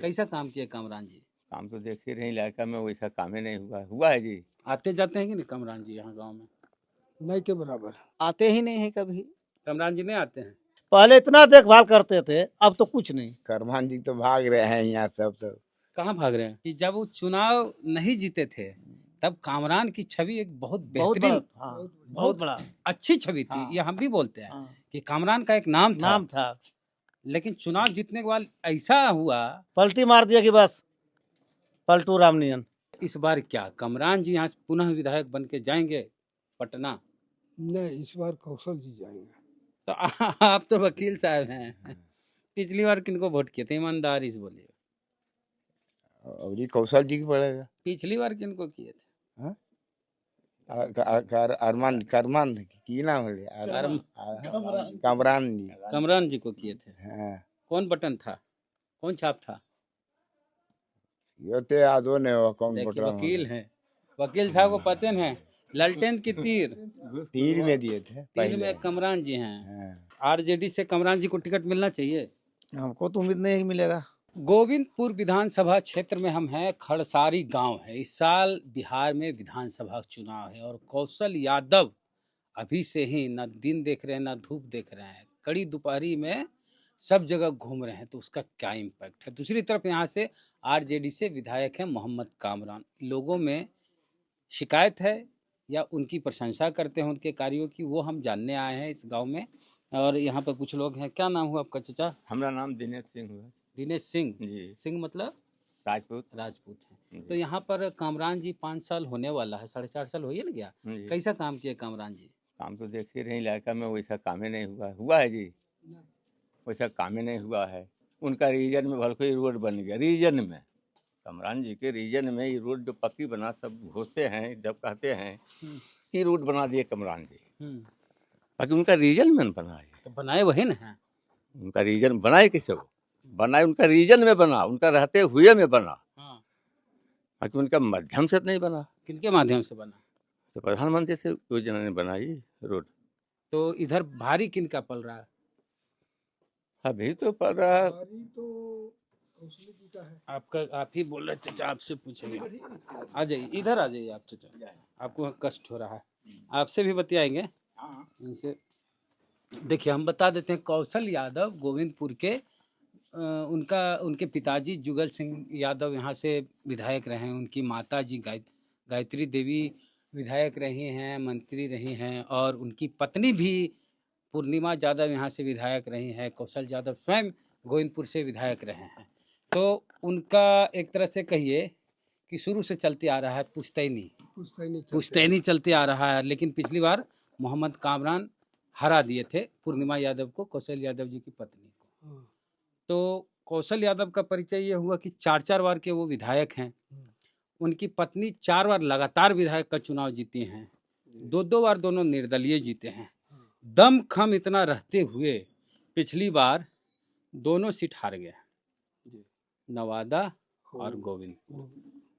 कैसा काम किया कामरान जी? काम तो देख ही रहे इलाका में वैसा काम ही नहीं हुआ है जी। आते जाते हैं कि नहीं कामरान जी यहाँ गांव में? नहीं के बराबर। आते ही नहीं है कभी। कामरान जी नहीं आते हैं? पहले इतना देखभाल करते थे, अब तो कुछ नहीं। करमान जी तो भाग रहे हैं यहाँ सब तो। कहाँ भाग रहे हैं कि जब वो चुनाव नहीं जीते थे तब कामरान की छवि एक बहुत बहुत बड़ा, बेहतरीन, हाँ, बहुत बहुत बड़ा अच्छी छवि थी। हाँ। ये हम भी बोलते हैं हाँ, कि कामरान का एक नाम था। नाम था। लेकिन चुनाव जीतने के बाद ऐसा हुआ, पलटी मार दिया कि बस पलटू रामनियन। इस बार क्या कामरान जी यहाँ से पुनः विधायक बन के जाएंगे पटना? नहीं, इस बार कौशल जी जाएंगे। तो आप तो वकील साहब हैं, पिछली बार किनको वोट किए थे? ईमानदारी से बोलिए। और ये कौशल जी की पड़ेगा। पिछली बार किनको किए थे? हाँ? अरमान करमान की नाम है कमरान जी। कमरान जी को किए थे। हाँ। कौन बटन था, कौन छाप था? ये तो यादव ने हो कौन देखिए बटन वकील हैं, वकील साहब को पता है ललटेन की तीर तीर में दिए थे तीर पहले। में कमरान जी हैं। हाँ। आरजेडी से कमरान जी को टिकट मिलना चाहिए। हमको तो उम्मीद नहीं है कि मिलेगा। गोविंदपुर विधानसभा क्षेत्र में हम हैं, खड़सारी गांव है। इस साल बिहार में विधानसभा चुनाव है और कौशल यादव अभी से ही न दिन देख रहे हैं न धूप देख रहे हैं, कड़ी दोपहरी में सब जगह घूम रहे हैं। तो उसका क्या इम्पैक्ट है? दूसरी तरफ यहाँ से आरजेडी से विधायक हैं मोहम्मद कामरान। लोगों में शिकायत है या उनकी प्रशंसा करते हैं उनके कार्यों की, वो हम जानने आए हैं इस गांव में। और यहाँ पर कुछ लोग हैं। क्या नाम हुआ आपका चाचा? हमारा नाम दिनेश सिंह हुआ दिनेश सिंह जी। सिंह मतलब राजपूत। राजपूत हैं। तो यहाँ पर कामरान जी 5 साल होने वाला है, 4.5 साल हो ही ना गया। जी। कैसा काम किया कामरान जी? काम तो देख ही रहे इलाका में वैसा काम ही नहीं हुआ है जी। वैसा काम ही नहीं हुआ है। उनका रीजन में भले कोई रोड बन गया, रीजन में कमरान जी के रीजन में ये रोड जो पक्की बना सब घोषते हैं, जब कहते हैं कि रोड बना दिए कमरान जी, बाकी उनका रीजन में बनाए। तो बनाए वही ना है। उनका रीजन बनाए कैसे? वो बनाए उनका रीजन में बना, उनका रहते हुए में बना। हाँ। बाकी उनका माध्यम से नहीं बना। किनके माध्यम से बना? तो प्रधानमंत्री से योजना ने बनाई रोड। तो इधर भारी किनका पल रहा है? अभी तो पड़ रहा है। आपका आप ही बोल रहे चाचा, आपसे पूछेंगे। आ जाइए, इधर आ जाइए आप चाचा, आपको कष्ट हो रहा है, आपसे भी बतियाएंगे इनसे। देखिए हम बता देते हैं, कौशल यादव गोविंदपुर के उनके पिताजी जुगल सिंह यादव यहाँ से विधायक रहे हैं। उनकी माता जी गायत्री देवी विधायक रही हैं, मंत्री रही हैं। और उनकी पत्नी भी पूर्णिमा यादव यहाँ से विधायक रही हैं। कौशल यादव स्वयं गोविंदपुर से विधायक रहे हैं। तो उनका एक तरह से कहिए कि शुरू से चलते आ रहा है पुश्तैनी चलते आ रहा है। लेकिन पिछली बार मोहम्मद कामरान हरा दिए थे पूर्णिमा यादव को, कौशल यादव जी की पत्नी को। तो कौशल यादव का परिचय ये हुआ कि 4 बार के वो विधायक हैं। उनकी पत्नी 4 बार लगातार विधायक का चुनाव जीती हैं, 2 बार दोनों निर्दलीय जीते हैं। दम खम इतना रहते हुए पिछली बार दोनों सीट हार गए, नवादा और गोविंदपुर।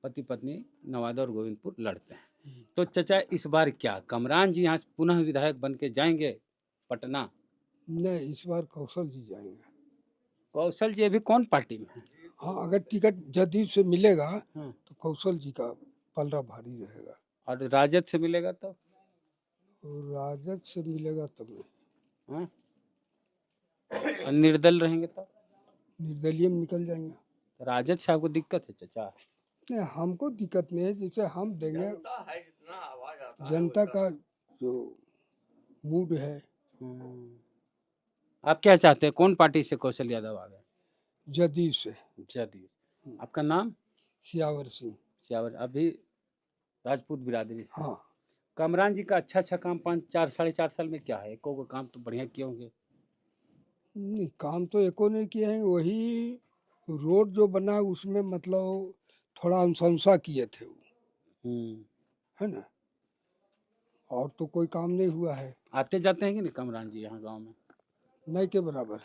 पति पत्नी नवादा और गोविंदपुर लड़ते हैं। तो चाचा इस बार क्या कामरान जी यहाँ से पुनः विधायक बन के जाएंगे पटना? नहीं, इस बार कौशल जी जाएंगे। कौशल जी अभी कौन पार्टी में है? हाँ, अगर टिकट जदयू से मिलेगा तो कौशल जी का पलड़ा भारी रहेगा। और राजद से मिलेगा तो? और राजद से मिलेगा तब नहीं। और निर्दल रहेंगे तो? निर्दलीय में निकल जाएंगे। तो राजद से आपको दिक्कत है चाचा? नहीं, हमको दिक्कत नहीं है, जैसे हम देंगे जनता का जो मूड है। आप क्या चाहते हैं, कौन पार्टी से कौशल यादव आ गए? जदयू से। जदयू। आपका नाम? सियावर सिंह। सियावर। अभी राजपूत बिरादरी से। हाँ। कामरान जी का अच्छा काम 4.5 साल में क्या है? एको काम तो बढ़िया किए होंगे। नहीं, काम तो एको नहीं किए हैं। वही रोड जो बना उसमें मतलब थोड़ा अनुशंसा किए थे वो, है ना, और तो कोई काम नहीं हुआ है। आते जाते हैं कि नहीं कामरान जी यहाँ गांव में? नहीं के बराबर।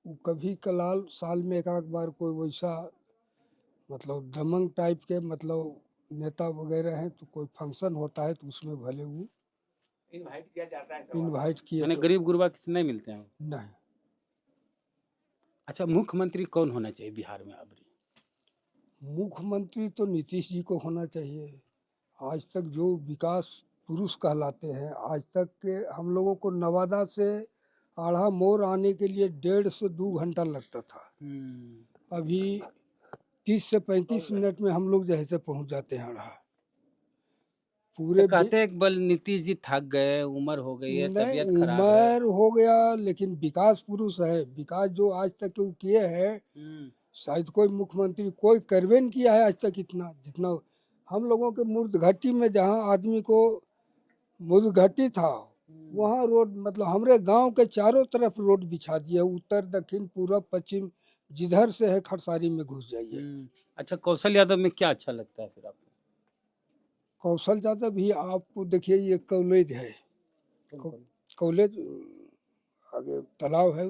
वो कभी कलाल साल में एक आध बार कोई वैसा मतलब दमंग टाइप के मतलब नेता वगैरह हैं, तो कोई फंक्शन होता है तो उसमें भले वो इनवाइट किया जाता है। इनवाइट किए मैंने तो गरीब गुरबा किसी नहीं मिलते हैं? नहीं। अच्छा, मुख्यमंत्री कौन होना चाहिए बिहार में अब? मुख्यमंत्री तो नीतीश जी को होना चाहिए। आज तक जो विकास पुरुष कहलाते हैं, आज तक के हम लोगों को नवादा से आढ़ा मोड़ आने के लिए 1.5 से 2 घंटा लगता था। अभी 30 से 35 मिनट में हम लोग जैसे पहुंच जाते हैं आढ़ा। पूरे तो कहते हैं एक बल नीतीश जी थक गए, उम्र हो गई है, नहीं, तबीयत खराब है। उम्र हो गया, लेकिन विकास पुरुष है। विकास जो आज तक वो किए हैं, शायद कोई मुख्यमंत्री कोई करवे नहीं किया है आज तक इतना जितना हम लोगों के मूर्धघट्टी में, जहाँ आदमी को मूर्धघट्टी था वहाँ रोड, मतलब हमारे गांव के चारों तरफ रोड बिछा दिया, उत्तर दक्षिण पूर्व पश्चिम, जिधर से है खरसारी में घुस जाइए। अच्छा, कौशल यादव में क्या अच्छा लगता है फिर आपको? कौशल यादव भी आपको देखिए, ये कॉलेज है, कॉलेज आगे तालाब है,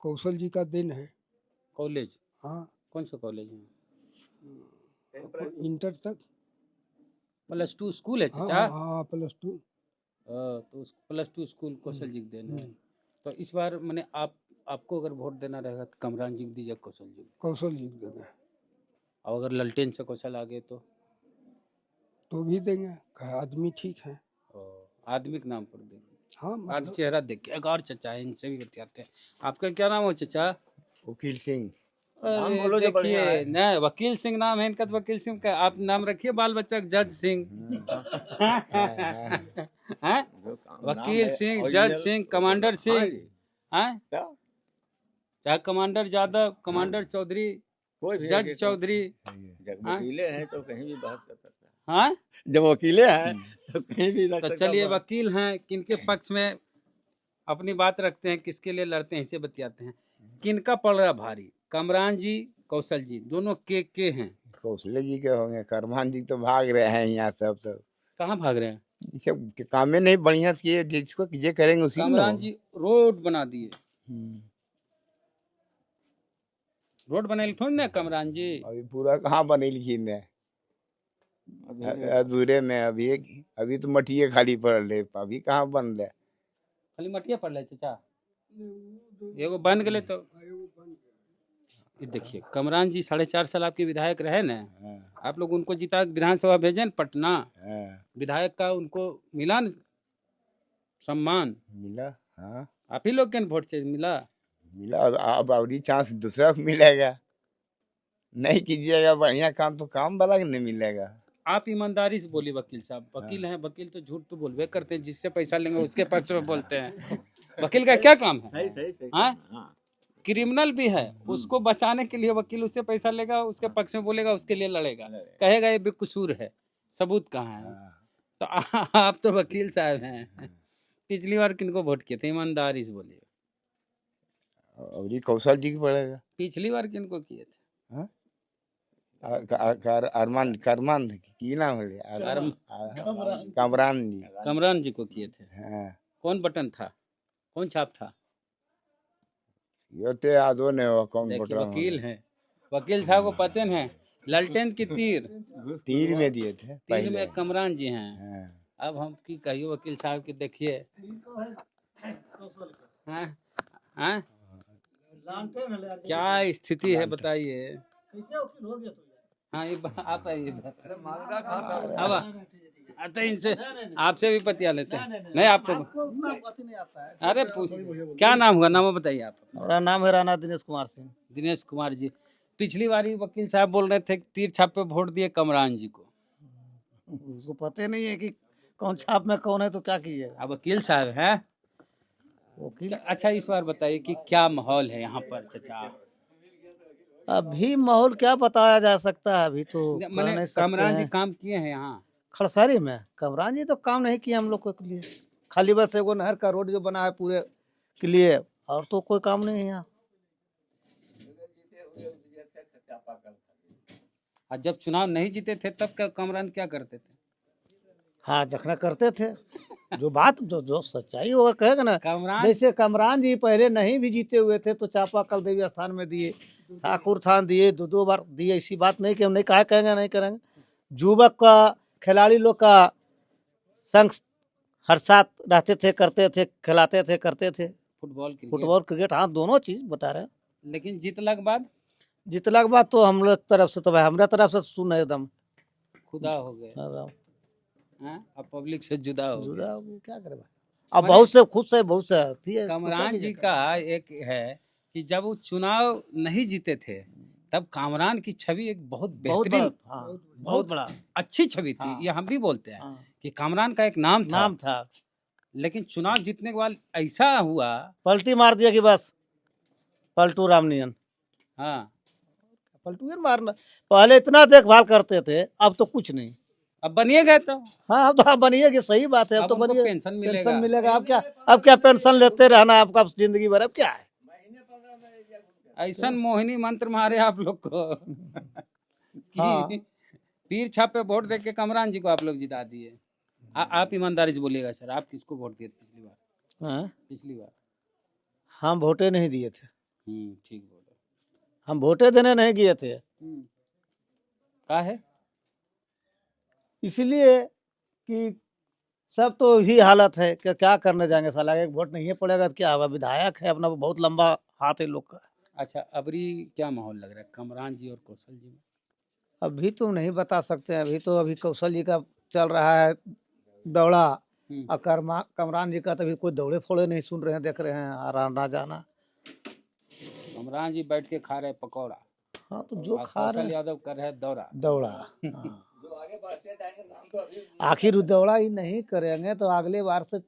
कौशल जी का दिन है। कॉलेज? हाँ, कौन सा कॉलेज है? इंटर तक। +2 स्कूल है हाँ चाचा? हाँ, +2। तो +2 स्कूल कौशल जी के देन है। तो इस बार मैंने आपको अगर वोट देना रहेगा तो कमरान जी को दीजिए, कौशल जी को? कौशल जी को देंगे। और अगर ललटेन से कौशल आ गए तो भी देंगे, कहा आदमी ठीक है। आदमी के नाम पर देंगे। हाँ आज मतलब चेहरा देख के एक और चचा है, इनसे भी बतियाते हैं। आपका क्या नाम है चचा? वकील सिंह। अरे बोलो जो बढ़िया देखिए, है। नहीं वकील सिंह नाम है इनका, तो वकील सिंह का आप नाम रखिए बाल बच्चा का, जज सिंह। हैं? वकील सिंह, जज सिंह, कमांडर सिंह, हैं? चाहे कमांडर यादव, कमांडर चौधरी, कोई भी जज चौधरी, जब वकीले हैं तो कहीं भी बात कर सकता है। हाँ? जब वकीले हैं तो कहीं भी रख तो सकता चलिए, है। वकील हैं, किनके पक्ष में अपनी बात रखते हैं, किसके लिए लड़ते हैं, इसे बतियाते हैं। किनका पड़ रहा भारी? कमरान जी, कौशल जी, दोनों के हैं। कौशले जी के होंगे, करमान जी तो भाग रहे हैं यहाँ सब। तो कहाँ भाग रहे हैं? ये सब के कामें नहीं बढ़िया किए, जिसको ये करेंगे उसी को ना कमरान होगा। जी रोड बना दिए, रोड बने थोड़ी ना कमरान जी। अभी पूरा कहाँ बने लिखी ने, अधूरे में। अभी तो मटिए खाली पड़ रहे, अभी कहाँ बन रहे। खाली मटिया पड़ रहे चाचा, एगो बन गए तो। ये देखिए, कमरान जी 4.5 साल आपके विधायक रहे ना, आप लोग उनको जिता विधानसभा भेजे न पटना, विधायक का उनको मिला न सम्मान? मिला। हाँ, आप ही लोग के न वोट से मिला। मिला। अब अवरी चांस दूसरा को मिलेगा। नहीं कीजिएगा बढ़िया काम तो काम वाला को नहीं मिलेगा। आप ईमानदारी से बोलिए वकील साहब, वकील हैं, वकील तो झूठ तो बोलबे करते हैं, जिससे पैसा लेंगे उसके पक्ष में बोलते हैं। वकील का क्या काम है? सही। हाँ? क्रिमिनल भी है, उसको बचाने के लिए वकील उससे पैसा लेगा, उसके पक्ष में बोलेगा, उसके लिए लड़ेगा, कहेगा ये बेकसूर है, सबूत कहाँ है? तो आप तो वकील साहब हैं। पिछली बार किनको वोट किए थे, ईमानदारी से बोलिए। अवरी कौशल जी की पड़ेगा। पिछली बार किनको किए थे? अरमान करमान की नाम है, कमरान जी। कमरान जी को किए थे। हाँ, कौन बटन था, कौन छाप था? ये तो याद हो नहीं हुआ कौन देखिए, बटन वकील हैं, वकील साहब को पता है, ललटेन की तीर तीर में दिए थे तीर पहले। में कमरान जी हैं। हाँ। अब हम की कहिए वकील साहब की, देखिए हाँ हाँ, क्या स्थिति है बताइए। हाँ, ये आप आइए इधर। अब तो इनसे आपसे भी पतिया लेते हैं। नहीं, आप तो अरे पूछ, क्या नाम हुआ, नाम बताइए आप। मेरा नाम है राणा दिनेश कुमार सिंह। दिनेश कुमार जी, पिछली बारी वकील साहब बोल रहे थे तीर छाप पे वोट दिए कमरान जी को। उसको पता नहीं है कि कौन छाप में कौन है तो क्या कीजिएगा। अब वकील साहब हैं वकील अच्छा, इस बार बताइए कि क्या माहौल है यहाँ पर चचा? अभी माहौल क्या बताया जा सकता है, अभी तो कह मैंने नहीं सकते कमरान जी हैं। काम किए हैं यहाँ? खड़सारी में कमरान जी तो काम नहीं किया हम लोग के लिए, खाली बस एगो नहर का रोड जो बना है पूरे के लिए, और तो कोई काम नहीं है यहाँ। और जब चुनाव नहीं जीते थे तब क्या कमरान क्या करते थे? हाँ, जखना करते थे, जो बात जो सच्चाई होगा कहेगा ना। कमरान जैसे कमरान जी पहले नहीं भी जीते हुए थे तो चापाकल देवी स्थान में दिए, ठाकुर थान दिए, 2 बार दिए। ऐसी बात नहीं कि हम नहीं कहा कहेंगे नहीं करेंगे। युवक का, खिलाड़ी लोग का संग हर साथ रहते थे, करते थे, खिलाते थे, करते थे। फुटबॉल क्रिकेट फुटबॉल क्रिकेट, हाँ दोनों चीज बता रहे हैं। लेकिन जीतला के बाद जितला के बाद तो हम लोग तरफ से तो भाई हमरा तरफ से सुन है एकदम खुदा हो गए एकदम हैं, अब पब्लिक से जुदा हो गए। जुड़ा हो गया, क्या करे भाई। अब माने बहुत से खुद से बहुत से आती है, तो क्या कामरान जी कीजिएगा। का एक है कि जब वो चुनाव नहीं जीते थे तब कामरान की छवि एक बहुत बहुत बड़ा, बेहतरीन हाँ, बहुत बड़ा अच्छी छवि थी। हाँ। ये हम भी बोलते हैं हाँ, कि कामरान का एक नाम था, नाम था। लेकिन चुनाव जीतने के बाद ऐसा हुआ। पलटी मार दिया कि बस पलटू रामनियन, हाँ, पलटू ही मारना। पहले इतना देखभाल करते थे, अब तो कुछ नहीं। अब बनिए गए तो हाँ, अब तो आप बनिएगी, सही बात है। अब अब तो उनको बनिए, पेंशन मिलेगा। पेंशन मिलेगा। अब क्या पेंशन लेते रहना आपका जिंदगी भर, अब क्या है। ऐसा मोहिनी मंत्र मारे आप लोग को हाँ। कि तीर छाप पे वोट दे के कामरान जी को आप लोग जिता दिए। आप ईमानदारी से बोलिएगा सर, आप किसको वोट दिए पिछली बार? हाँ, पिछली बार हम वोटे नहीं दिए थे, ठीक बोले। हम वोटे देने नहीं गए थे, का है इसलिए कि सब तो ही हालत है कि क्या करने जाएंगे। साला एक वोट नहीं पड़ेगा तो क्या होगा। विधायक है अपना, बहुत लंबा हाथ है लोग का। अच्छा, अबरी क्या माहौल लग रहा है कामरान जी और कौशल जी में? अभी तो नहीं बता सकते हैं। अभी कौशल जी का चल रहा है दौड़ा, और कमरान जी का तो अभी कोई दौड़े फोड़े नहीं सुन रहे हैं, देख रहे हैं आना जाना। कामरान जी बैठ के खा रहे पकौड़ा हाँ, तो जो और खा कौशल रहे यादव कर रहे दौरा। दौड़ा, हाँ। आखिर वो दौड़ा ही नहीं करेंगे तो अगले बार से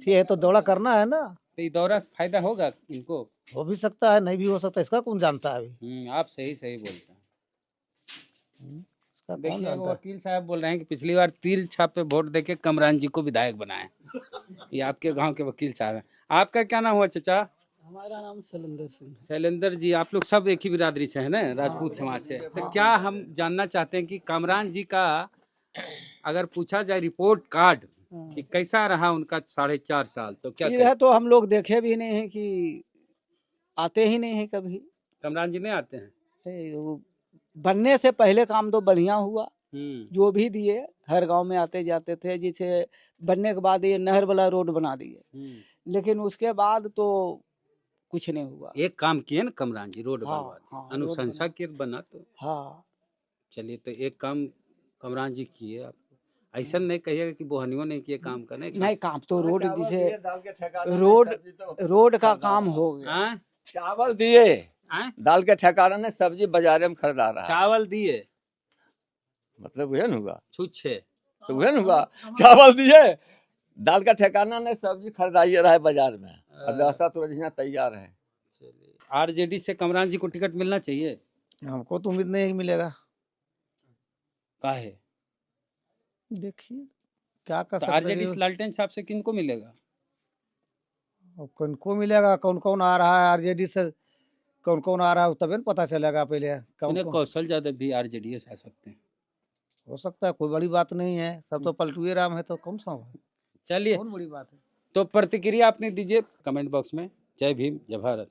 ये तो दौड़ा करना है ना। तो ये दौरा से फायदा होगा इनको? हो भी सकता है, नहीं भी हो सकता, इसका कौन जानता है अभी। आप सही सही बोलते हैं। इसका कौन देखिए, जानता है। वकील साहब बोल रहे हैं कि पिछली बार तीर छाप पे वोट देके कमरान जी को विधायक बनाए। ये आपके गांव के वकील साहब हैं। आपका क्या नाम हुआ चाचा? हमारा नाम शैलेंद्र सिंह। शैलेंद्र जी, आप लोग सब एक ही बिरादरी से है ना, राजपूत समाज से। तो क्या हम जानना चाहते हैं कि कामरान जी का अगर पूछा जाए रिपोर्ट कार्ड कि कैसा रहा उनका 4.5 साल, तो क्या इधर तो हम लोग देखे भी नहीं है कि आते ही नहीं है कभी। कामरान जी नहीं आते हैं? वो बनने से पहले काम तो बढ़िया हुआ, जो भी दिए हर गांव में आते जाते थे। जैसे बनने के बाद ये नहर वाला रोड बना दिए, लेकिन उसके बाद तो कुछ नहीं हुआ। एक काम किए ना कामरान जी, रोड हाँ, बनवा दिए। हाँ, अनुशंसा रोड किए तो बना तो हाँ, चलिए, तो एक काम कामरान जी किए। आप ऐसा नहीं कहिएगा कि बोहनियों नहीं किए काम का। नहीं काम तो रोड जैसे रोड का काम हो गया। हाँ? चावल दिए, हाँ? दाल के ठेकाना ने सब्जी बाजारे में खरीदा रहा है। चावल दिए, मतलब वह हुआ, छुच्छे तो वह हुआ। चावल दिए, दाल का ठेकाना ने सब्जी खरीदाई रहा है बाजार में। अब व्यवस्था तो यहाँ तैयार है। चलिए, आरजेडी से कामरान जी को टिकट मिलना चाहिए। हमको तो उम्मीद नहीं मिलेगा। काहे? देखिए क्या कर तो सकते आरजेडी हैं। से लालटेन साहब से किनको मिलेगा? अब कौन को मिलेगा, कौन कौन आ रहा है आरजेडी से, कौन कौन आ रहा है तभी न पता चलेगा। पहले कौन सुने कौन कौशल यादव भी आरजेडी से आ सकते हैं। हो सकता है, कोई बड़ी बात नहीं है। सब तो पलटुए राम है, तो कौन सा होगा, चलिए, कौन बड़ी बात है। तो प्रतिक्रिया अपनी दीजिए कमेंट बॉक्स में। जय भीम, जय भारत।